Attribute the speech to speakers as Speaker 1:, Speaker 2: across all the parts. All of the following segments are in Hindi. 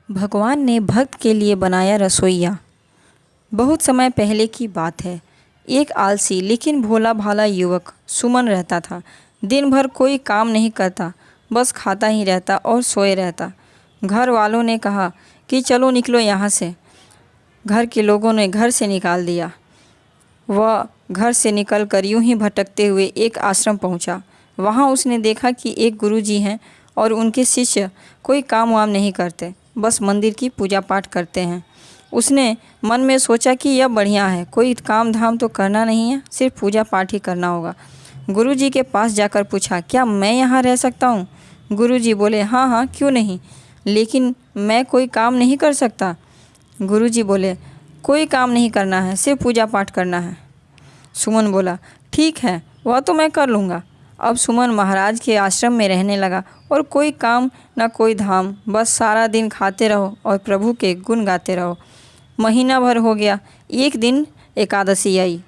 Speaker 1: भगवान ने भक्त के लिए बनाया रसोइया। बहुत समय पहले की बात है। एक आलसी लेकिन भोला भाला युवक सुमन रहता था। दिन भर कोई काम नहीं करता, बस खाता ही रहता और सोए रहता। घर वालों ने कहा कि चलो निकलो यहाँ से। घर के लोगों ने घर से निकाल दिया। वह घर से निकलकर यूं ही भटकते हुए एक आश्रम पहुंचा। वहां उसने देखा कि एक गुरुजी हैं और उनके शिष्य कोई काम वाम नहीं करते, बस मंदिर की पूजा पाठ करते हैं। उसने मन में सोचा कि यह बढ़िया है, कोई काम धाम तो करना नहीं है, सिर्फ पूजा पाठ ही करना होगा। गुरुजी के पास जाकर पूछा, क्या मैं यहाँ रह सकता हूँ? गुरुजी बोले, हाँ हाँ, क्यों नहीं, लेकिन मैं कोई काम नहीं कर सकता। गुरुजी बोले, कोई काम नहीं करना है, सिर्फ पूजा पाठ करना है। सुमन बोला, ठीक है, वह तो मैं कर लूँगा। अब सुमन महाराज के आश्रम में रहने लगा और कोई काम ना कोई धाम, बस सारा दिन खाते रहो और प्रभु के गुण गाते रहो। महीना भर हो गया। एक दिन एकादशी आई।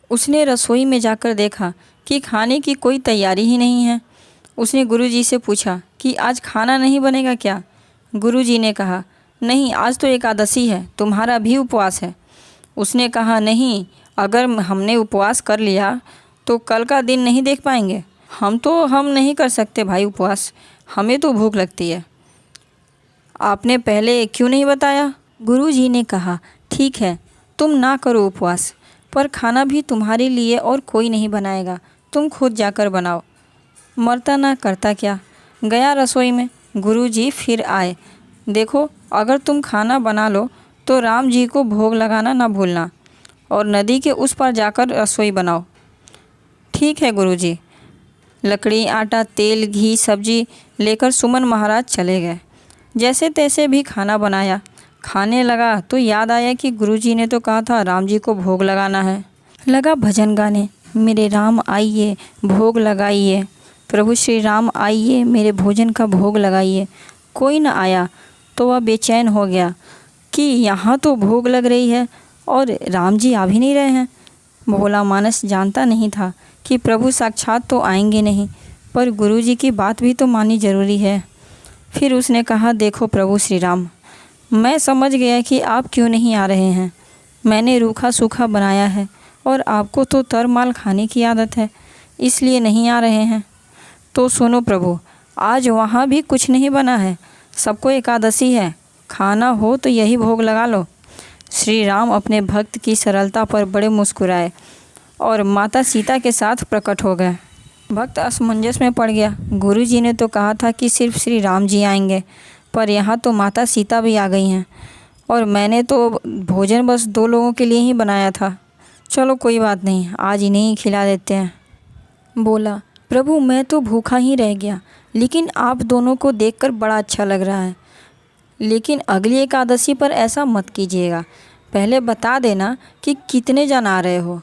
Speaker 1: उसने रसोई में जाकर देखा कि खाने की कोई तैयारी ही नहीं है। उसने गुरुजी से पूछा कि आज खाना नहीं बनेगा क्या? गुरुजी ने कहा, नहीं, आज तो एकादशी है, तुम्हारा भी उपवास है। उसने कहा, नहीं, अगर हमने उपवास कर लिया तो कल का दिन नहीं देख पाएंगे। हम नहीं कर सकते भाई उपवास, हमें तो भूख लगती है। आपने पहले क्यों नहीं बताया? गुरुजी ने कहा, ठीक है, तुम ना करो उपवास, पर खाना भी तुम्हारे लिए और कोई नहीं बनाएगा, तुम खुद जाकर बनाओ। मरता ना करता क्या। गया रसोई में। गुरुजी फिर आए। देखो, अगर तुम खाना बना लो तो राम जी को भोग लगाना ना भूलना और नदी के उस पार जाकर रसोई बनाओ। ठीक है गुरुजी। लकड़ी, आटा, तेल, घी, सब्जी लेकर सुमन महाराज चले गए। जैसे तैसे भी खाना बनाया। खाने लगा तो याद आया कि गुरुजी ने तो कहा था राम जी को भोग लगाना है। लगा भजन गाने, मेरे राम आइए भोग लगाइए, प्रभु श्री राम आइए मेरे भोजन का भोग लगाइए। कोई न आया तो वह बेचैन हो गया कि यहाँ तो भोग लग रही है और राम जी आ भी नहीं रहे हैं। भोला मानस जानता नहीं था कि प्रभु साक्षात तो आएंगे नहीं, पर गुरुजी की बात भी तो माननी जरूरी है। फिर उसने कहा, देखो प्रभु श्री राम, मैं समझ गया कि आप क्यों नहीं आ रहे हैं। मैंने रूखा सूखा बनाया है और आपको तो तरमाल खाने की आदत है, इसलिए नहीं आ रहे हैं। तो सुनो प्रभु, आज वहाँ भी कुछ नहीं बना है, सबको एकादशी है, खाना हो तो यही भोग लगा लो। श्री राम अपने भक्त की सरलता पर बड़े मुस्कुराए और माता सीता के साथ प्रकट हो गए। भक्त असमंजस में पड़ गया। गुरुजी ने तो कहा था कि सिर्फ श्री राम जी आएंगे, पर यहाँ तो माता सीता भी आ गई हैं और मैंने तो भोजन बस 2 लोगों के लिए ही बनाया था। चलो कोई बात नहीं, आज इन्हें ही खिला देते हैं। बोला, प्रभु मैं तो भूखा ही रह गया, लेकिन आप दोनों को देखकर बड़ा अच्छा लग रहा है। लेकिन अगली एकादशी पर ऐसा मत कीजिएगा, पहले बता देना कि कितने जन आ रहे हो,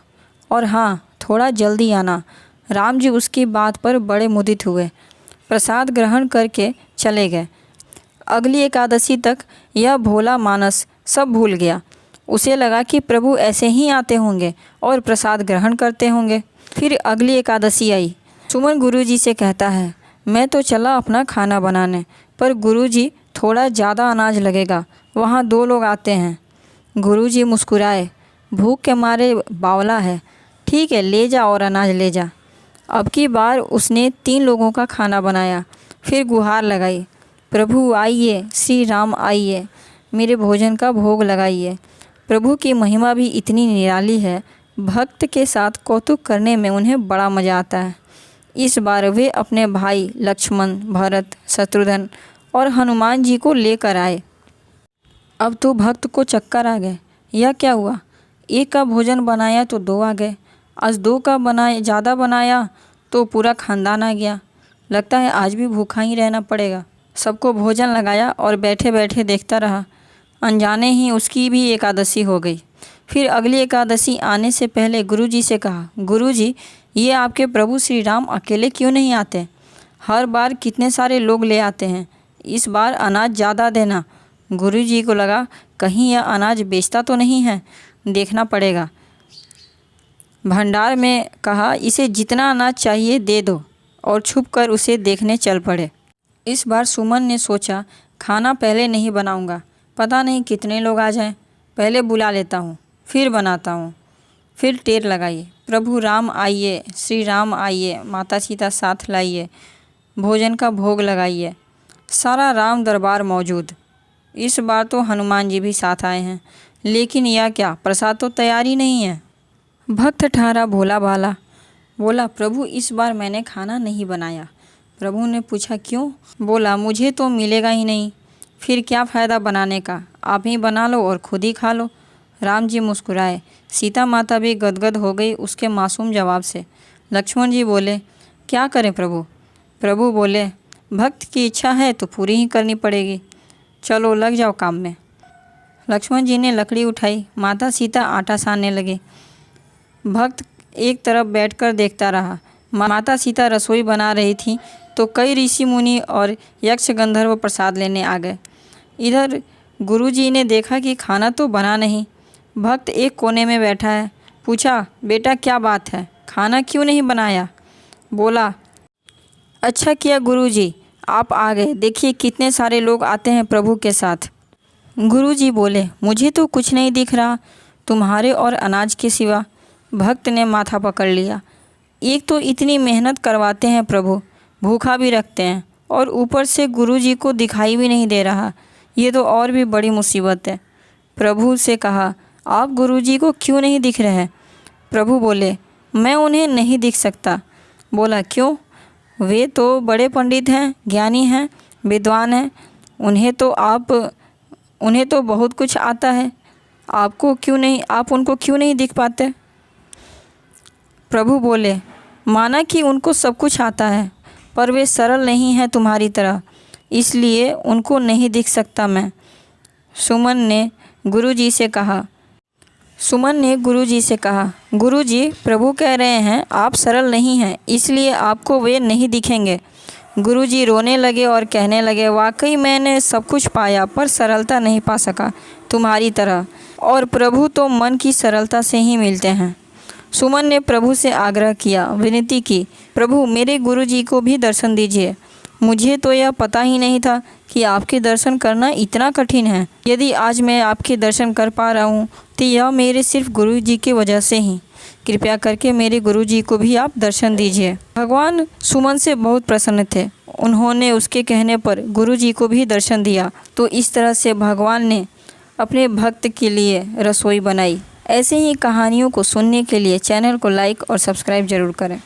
Speaker 1: और हाँ, थोड़ा जल्दी आना। राम जी उसकी बात पर बड़े मुदित हुए, प्रसाद ग्रहण करके चले गए। अगली एकादशी तक यह भोला मानस सब भूल गया। उसे लगा कि प्रभु ऐसे ही आते होंगे और प्रसाद ग्रहण करते होंगे। फिर अगली एकादशी आई। सुमन गुरुजी से कहता है, मैं तो चला अपना खाना बनाने, पर गुरुजी थोड़ा ज़्यादा अनाज लगेगा, वहाँ 2 लोग आते हैं। गुरुजी मुस्कुराए, भूख के मारे बावला है, ठीक है ले जा और अनाज ले जा। अब की बार उसने 3 लोगों का खाना बनाया। फिर गुहार लगाई, प्रभु आइए, श्री राम आइए, मेरे भोजन का भोग लगाइए। प्रभु की महिमा भी इतनी निराली है, भक्त के साथ कौतुक करने में उन्हें बड़ा मज़ा आता है। इस बार वे अपने भाई लक्ष्मण, भरत, शत्रुघ्न और हनुमान जी को लेकर आए। अब तो भक्त को चक्कर आ गए। यह क्या हुआ, 1 का भोजन बनाया तो 2 आ गए, आज 2 का ज़्यादा बनाया तो पूरा खानदान आ गया। लगता है आज भी भूखा ही रहना पड़ेगा। सबको भोजन लगाया और बैठे बैठे देखता रहा। अनजाने ही उसकी भी एकादशी हो गई। फिर अगली एकादशी आने से पहले गुरुजी से कहा, गुरुजी ये आपके प्रभु श्री राम अकेले क्यों नहीं आते? हर बार कितने सारे लोग ले आते हैं, इस बार अनाज ज़्यादा देना। गुरुजी को लगा कहीं यह अनाज बेचता तो नहीं है, देखना पड़ेगा। भंडार में कहा, इसे जितना अनाज चाहिए दे दो, और छुपकर उसे देखने चल पड़े। इस बार सुमन ने सोचा खाना पहले नहीं बनाऊंगा, पता नहीं कितने लोग आ जाएं। पहले बुला लेता हूँ, फिर बनाता हूँ। फिर टेर लगाइए, प्रभु राम आइए, श्री राम आइए, माता सीता साथ लाइए, भोजन का भोग लगाइए। सारा राम दरबार मौजूद। इस बार तो हनुमान जी भी साथ आए हैं, लेकिन यह क्या, प्रसाद तो तैयार ही नहीं है। भक्त ठहरा भोला भाला, बोला प्रभु इस बार मैंने खाना नहीं बनाया। प्रभु ने पूछा क्यों? बोला मुझे तो मिलेगा ही नहीं, फिर क्या फ़ायदा बनाने का, आप ही बना लो और खुद ही खा लो। राम जी मुस्कुराए, सीता माता भी गदगद हो गई उसके मासूम जवाब से। लक्ष्मण जी बोले क्या करें प्रभु? प्रभु बोले भक्त की इच्छा है तो पूरी ही करनी पड़ेगी, चलो लग जाओ काम में। लक्ष्मण जी ने लकड़ी उठाई, माता सीता आटा सानने लगे। भक्त एक तरफ बैठकर देखता रहा। माता सीता रसोई बना रही थी तो कई ऋषि मुनि और यक्ष गंधर्व प्रसाद लेने आ गए। इधर गुरुजी ने देखा कि खाना तो बना नहीं। भक्त एक कोने में बैठा है। पूछा बेटा क्या बात है, खाना क्यों नहीं बनाया? बोला अच्छा किया गुरुजी आप आ गए, देखिए कितने सारे लोग आते हैं प्रभु के साथ। गुरुजी बोले मुझे तो कुछ नहीं दिख रहा तुम्हारे और अनाज के सिवा। भक्त ने माथा पकड़ लिया, एक तो इतनी मेहनत करवाते हैं प्रभु, भूखा भी रखते हैं और ऊपर से गुरुजी को दिखाई भी नहीं दे रहा, ये तो और भी बड़ी मुसीबत है। प्रभु से कहा आप गुरुजी को क्यों नहीं दिख रहे? प्रभु बोले मैं उन्हें नहीं दिख सकता। बोला क्यों? वे तो बड़े पंडित हैं, ज्ञानी हैं, विद्वान हैं, उन्हें तो बहुत कुछ आता है, आप उनको क्यों नहीं दिख पाते? प्रभु बोले माना कि उनको सब कुछ आता है, पर वे सरल नहीं हैं तुम्हारी तरह, इसलिए उनको नहीं दिख सकता मैं। सुमन ने गुरुजी से कहा गुरुजी प्रभु कह रहे हैं आप सरल नहीं हैं, इसलिए आपको वे नहीं दिखेंगे। गुरुजी रोने लगे और कहने लगे वाकई मैंने सब कुछ पाया पर सरलता नहीं पा सका तुम्हारी तरह, और प्रभु तो मन की सरलता से ही मिलते हैं। सुमन ने प्रभु से आग्रह किया, विनती की, प्रभु मेरे गुरुजी को भी दर्शन दीजिए, मुझे तो यह पता ही नहीं था कि आपके दर्शन करना इतना कठिन है। यदि आज मैं आपके दर्शन कर पा रहा हूँ तो यह मेरे सिर्फ गुरुजी की वजह से ही, कृपया करके मेरे गुरुजी को भी आप दर्शन दीजिए। भगवान सुमन से बहुत प्रसन्न थे, उन्होंने उसके कहने पर गुरुजी को भी दर्शन दिया। तो इस तरह से भगवान ने अपने भक्त के लिए रसोई बनाई। ऐसे ही कहानियों को सुनने के लिए चैनल को लाइक और सब्सक्राइब जरूर करें।